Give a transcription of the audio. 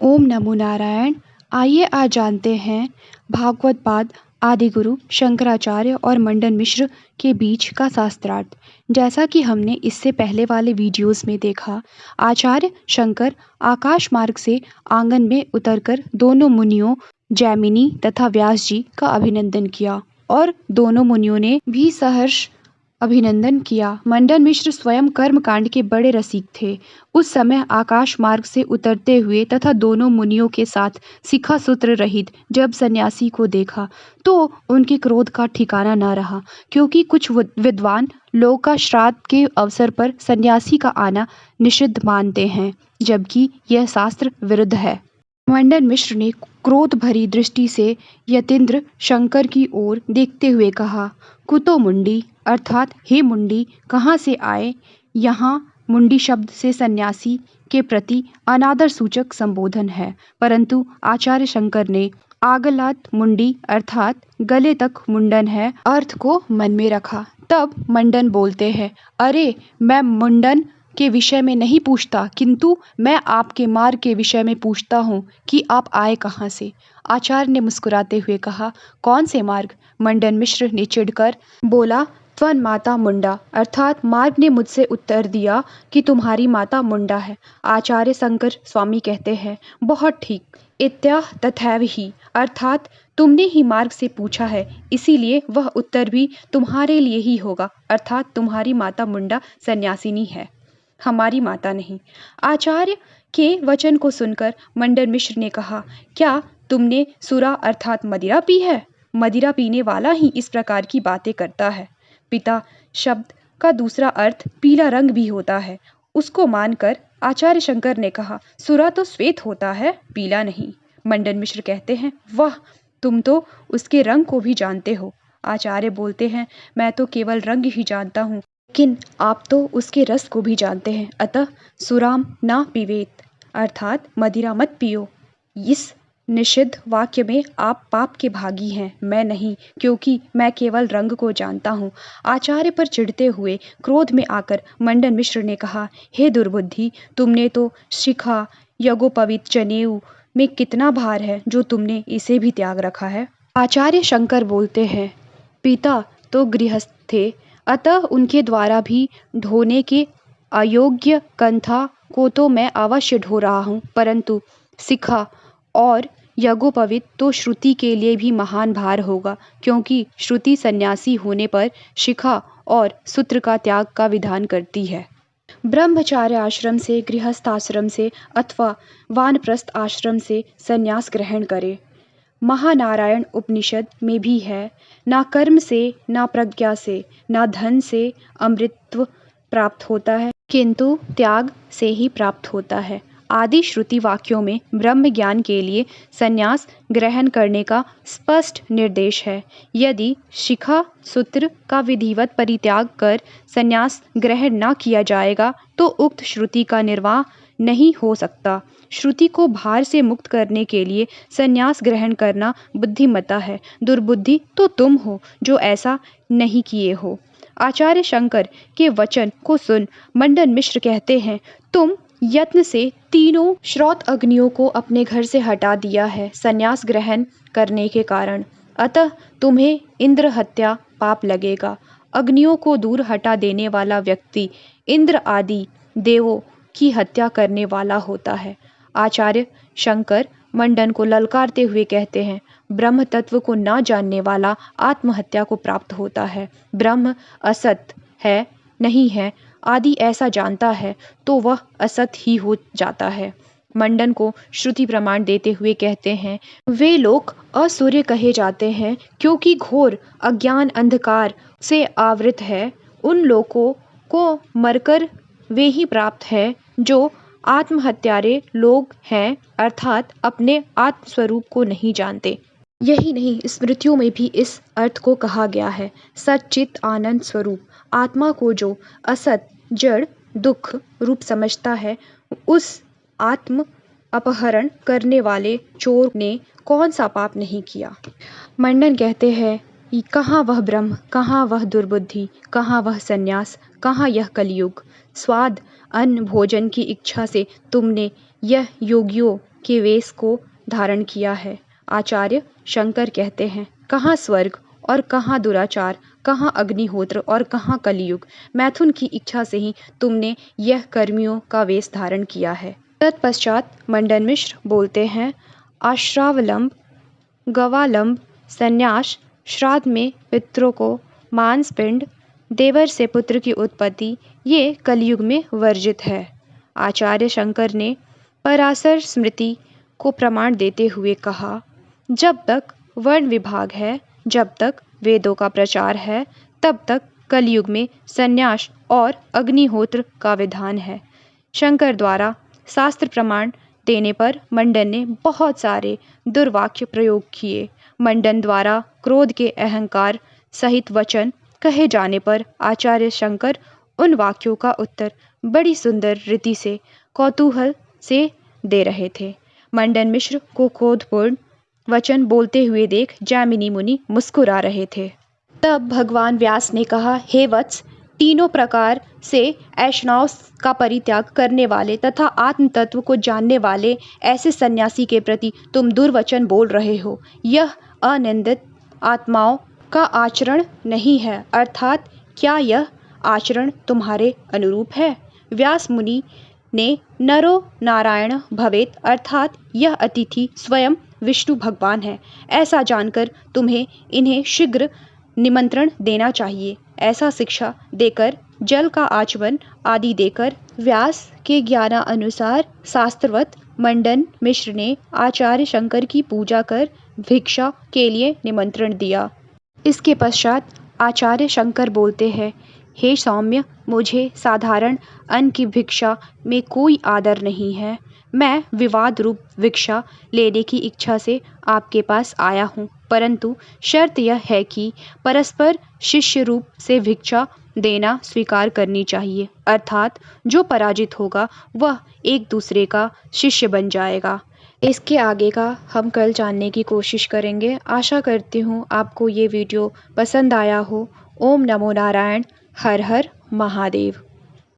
ओम नमो नारायण। आइए आज जानते हैं भागवत पाद आदिगुरु शंकराचार्य और मंडन मिश्र के बीच का शास्त्रार्थ। जैसा कि हमने इससे पहले वाले वीडियोस में देखा, आचार्य शंकर आकाश मार्ग से आंगन में उतरकर दोनों मुनियों जैमिनी तथा व्यास जी का अभिनंदन किया और दोनों मुनियों ने भी सहर्ष अभिनंदन किया। मंडन मिश्र स्वयं कर्मकांड के बड़े रसिक थे। उस समय आकाश मार्ग से उतरते हुए तथा दोनों मुनियों के साथ शिखा सूत्र रहित जब सन्यासी को देखा तो उनके क्रोध का ठिकाना न रहा, क्योंकि कुछ विद्वान लोग का श्राद्ध के अवसर पर सन्यासी का आना निषिद्ध मानते हैं, जबकि यह शास्त्र विरुद्ध है। मंडन मिश्र ने क्रोध भरी दृष्टि से यतीन्द्र शंकर की ओर देखते हुए कहा, कुतो मुंडी अर्थात हे मुंडी कहाँ से आए। यहाँ मुंडी शब्द से सन्यासी के प्रति अनादर सूचक संबोधन है, परंतु आचार्य शंकर ने आगलात मुंडी अर्थात गले तक मुंडन है अर्थ को मन में रखा। तब मंडन बोलते हैं, अरे मैं मुंडन के विषय में नहीं पूछता, किंतु मैं आपके मार्ग के विषय में पूछता हूँ कि आप आए कहाँ से। आचार्य ने मुस्कुराते हुए कहा, कौन से मार्ग। मंडन मिश्र ने चिढ़कर बोला, त्वन माता मुंडा अर्थात मार्ग ने मुझसे उत्तर दिया कि तुम्हारी माता मुंडा है। आचार्य शंकर स्वामी कहते हैं, बहुत ठीक, इत्याह तथैव ही अर्थात तुमने ही मार्ग से पूछा है, इसीलिए वह उत्तर भी तुम्हारे लिए ही होगा, अर्थात तुम्हारी माता मुंडा सन्यासिनी है, हमारी माता नहीं। आचार्य के वचन को सुनकर मंडन मिश्र ने कहा, क्या तुमने सुरा अर्थात मदिरा पी है। मदिरा पीने वाला ही इस प्रकार की बातें करता है। पिता शब्द का दूसरा अर्थ पीला रंग भी होता है। उसको मानकर आचार्य शंकर ने कहा, सुरा तो श्वेत होता है, पीला नहीं। मंडन मिश्र कहते हैं, वाह, तुम तो उसके रंग को भी जानते हो। आचार्य बोलते हैं, मैं तो केवल रंग ही जानता हूँ, लेकिन आप तो उसके रस को भी जानते हैं, अतः सुराम ना पीवेत अर्थात मदिरा मत पियो। इस निषिद्ध वाक्य में आप पाप के भागी हैं, मैं नहीं, क्योंकि मैं केवल रंग को जानता हूँ। आचार्य पर चिढ़ते हुए क्रोध में आकर मंडन मिश्र ने कहा, हे दुर्बुद्धि, तुमने तो शिखा यज्ञोपवीत जनेऊ में कितना भार है जो तुमने इसे भी त्याग रखा है। आचार्य शंकर बोलते हैं, पिता तो गृहस्थ थे, अतः उनके द्वारा भी ढोने के अयोग्य कंथा को तो मैं अवश्य ढो रहा हूँ, परंतु शिखा और यज्ञोपवीत तो श्रुति के लिए भी महान भार होगा, क्योंकि श्रुति सन्यासी होने पर शिखा और सूत्र का त्याग का विधान करती है। ब्रह्मचार्य आश्रम से, गृहस्थ आश्रम से अथवा वानप्रस्थ आश्रम से संन्यास ग्रहण करे। महानारायण उपनिषद में भी है, ना कर्म से, ना प्रज्ञा से, ना धन से अमृतत्व प्राप्त होता है, किंतु त्याग से ही प्राप्त होता है। आदि श्रुति वाक्यों में ब्रह्म ज्ञान के लिए संन्यास ग्रहण करने का स्पष्ट निर्देश है। यदि शिखा सूत्र का विधिवत परित्याग कर संन्यास ग्रहण न किया जाएगा तो उक्त श्रुति का निर्वाह नहीं हो सकता। श्रुति को भार से मुक्त करने के लिए संन्यास ग्रहण करना बुद्धिमत्ता है। दुर्बुद्धि तो तुम हो जो ऐसा नहीं किए हो। आचार्य शंकर के वचन को सुन मंडन मिश्र कहते हैं, तुम यत्न से तीनों श्रौत अग्नियों को अपने घर से हटा दिया है संन्यास ग्रहण करने के कारण, अतः तुम्हें इंद्र हत्या पाप लगेगा। अग्नियों को दूर हटा देने वाला व्यक्ति इंद्र आदि देवों की हत्या करने वाला होता है। आचार्य शंकर मंडन को ललकारते हुए कहते हैं, ब्रह्म तत्व को न जानने वाला आत्महत्या को प्राप्त होता है। ब्रह्म असत है, नहीं है आदि ऐसा जानता है तो वह असत ही हो जाता है। मंडन को श्रुति प्रमाण देते हुए कहते हैं, वे लोग असूर्य कहे जाते हैं क्योंकि घोर अज्ञान अंधकार से आवृत है। उन लोगों को मरकर वे ही प्राप्त है जो आत्महत्यारे लोग हैं, अर्थात अपने आत्मस्वरूप को नहीं जानते। यही नहीं, स्मृतियों में भी इस अर्थ को कहा गया है, सच्चित आनंद स्वरूप। आत्मा को जो असत जड़ दुख रूप समझता है, उस आत्म अपहरण करने वाले चोर ने कौन सा पाप नहीं किया। मंडन कहते हैं, कहाँ वह ब्रह्म, कहाँ वह दुर्बुद्धि, कहाँ वह संन्यास, कहाँ यह कलयुग। स्वाद अन्न भोजन की इच्छा से तुमने यह योगियों के वेश को धारण किया है। आचार्य शंकर कहते हैं, कहाँ स्वर्ग और कहाँ दुराचार, कहाँ अग्निहोत्र और कहाँ कलियुग। मैथुन की इच्छा से ही तुमने यह कर्मियों का वेश धारण किया है। तत्पश्चात मंडन मिश्र बोलते हैं, आश्रावलंब, गवालंब, संन्यास, श्राद्ध में पितरों को मांस पिंड, देवर से पुत्र की उत्पत्ति, ये कलयुग में वर्जित है। आचार्य शंकर ने पराशर स्मृति को प्रमाण देते हुए कहा, जब तक वर्ण विभाग है, जब तक वेदों का प्रचार है, तब तक कलयुग में संन्यास और अग्निहोत्र का विधान है। शंकर द्वारा शास्त्र प्रमाण देने पर मंडन ने बहुत सारे दुर्वाक्य प्रयोग किए। मंडन द्वारा क्रोध के अहंकार सहित वचन कहे जाने पर आचार्य शंकर उन वाक्यों का उत्तर बड़ी सुंदर रीति से कौतूहल से दे रहे थे। मंडन मिश्र को क्रोधपूर्ण वचन बोलते हुए देख जैमिनी मुनि मुस्कुरा रहे थे। तब भगवान व्यास ने कहा, हे वत्स, तीनों प्रकार से ऐष्णव का परित्याग करने वाले तथा आत्म तत्व को जानने वाले ऐसे सन्यासी के प्रति तुम दुर्वचन बोल रहे हो। यह अनिंदित आत्माओं का आचरण नहीं है, अर्थात क्या यह आचरण तुम्हारे अनुरूप है? व्यास मुनि ने नरो नारायण भवेत, अर्थात यह अतिथि स्वयं विष्णु भगवान है, ऐसा जानकर तुम्हें इन्हें शीघ्र निमंत्रण देना चाहिए। ऐसा शिक्षा देकर, जल का आचमन आदि देकर व्यास के ज्ञानानुसार शास्त्रवत मंडन मिश्र ने आचार्य शंकर की पूजा कर भिक्षा के लिए निमंत्रण दिया। इसके पश्चात आचार्य शंकर बोलते हैं, हे सौम्य, मुझे साधारण अन्न की भिक्षा में कोई आदर नहीं है। मैं विवाद रूप भिक्षा लेने की इच्छा से आपके पास आया हूँ, परंतु शर्त यह है कि परस्पर शिष्य रूप से भिक्षा देना स्वीकार करनी चाहिए, अर्थात जो पराजित होगा वह एक दूसरे का शिष्य बन जाएगा। इसके आगे का हम कल जानने की कोशिश करेंगे। आशा करती हूँ आपको ये वीडियो पसंद आया हो। ओम नमो नारायण। हर हर महादेव।